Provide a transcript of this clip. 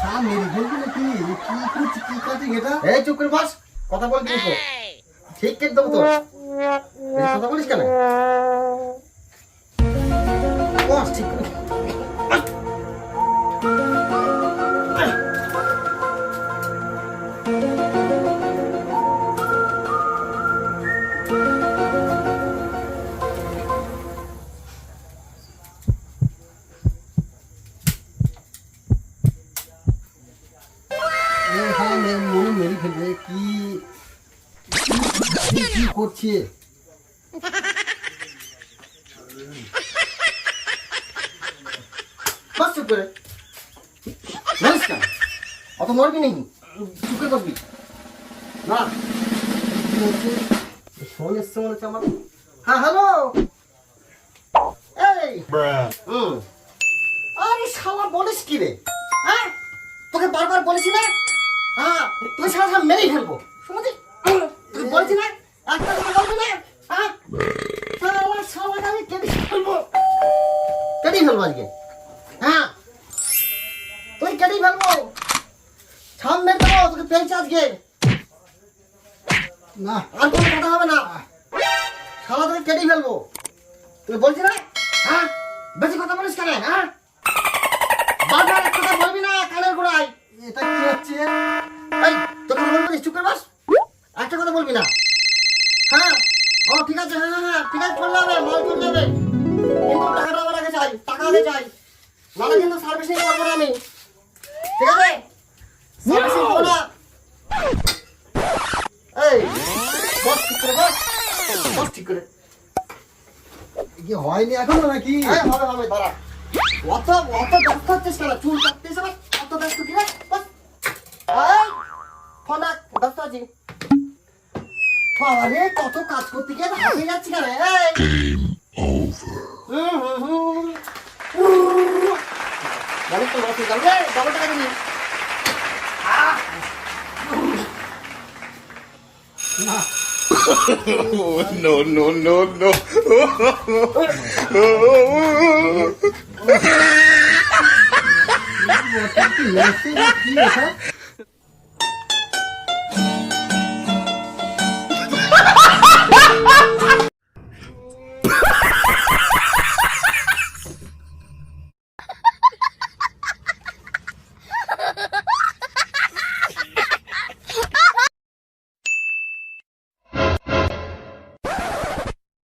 হ্যাঁ মেরে ফেলবি নাকি? কি করছিস, কি কাটিং এটা? এই চুপ করে বস, কথা বলবি তো ঠিক কেটে দেবো তো। বেশি কথা বলিস কেন? বস ঠিক করে বস। হ্যাঁ মনে মেরে ফেলবে। কি কি করছে? বস চুপ করে বলিস কেন? অত মরবি নাকি? চুপ করে বসবি না? কি হচ্ছে? ফোন এসছে মনে হচ্ছে আমার। হ্যাঁ হ্যালো, এই আরে শালা বলিস কি রে? হ্যাঁ তোকে বারবার বলেছি না? হ্যাঁ তুই শালা শালা মেরেই ফেলবো শুনেছি। তুই বলেছি না একটা কথা বলবি না? হ্যাঁ শালা শালাকে আমি কেটে ফেলবো, কেটেই ফেলবো আজকে। হ্যাঁ তুই কেটেই ফেলবো, ছাম মেরে দেবো তোকে পেয়েছি আজকে। না আর কোনো কথা হবে না, শালা তোকে কেটেই ফেলবো। তুই বলছি না? হ্যাঁ বেশি কথা বলিস কেন? হ্যাঁ বারবার এক কথা বলবি না কানের গোড়ায়। এটা কি হচ্ছে? এই তোর কথা বলবি চুপ করে বস, একটা কথা বলবি না। হ্যাঁ ও ঠিক আছে, হ্যাঁ হ্যাঁ হ্যাঁ ঠিক আছে, চলে যাবে মাল চলে যাবে, কিন্তু টাকাটা আমার আগে চাই, টাকা আগে চাই, নাহলে কিন্তু সার্ভিসিং করবো না আমি, ঠিক আছে? সার্ভিসিং করবো না। এই বস ঠিক করে বস, বস ঠিক করে। কি হয়নি এখনো নাকি? হ্যাঁ হবে হবে, দাঁড়া। অত অত ব্যস্ত হচ্ছিস কেন? চুল কাটতেছ না, অত ব্যস্ত কি রে? বস এই ফোন রাখ, ব্যস্ত আছি। বাবারে কত কাজ করতে গিয়ে হাসে যাচ্ছি কেন? এই জানিস তো লস হয়ে যাবে, ডবল টাকা দিবি। না No, no, no, no. কি হচ্ছে? কি এটা?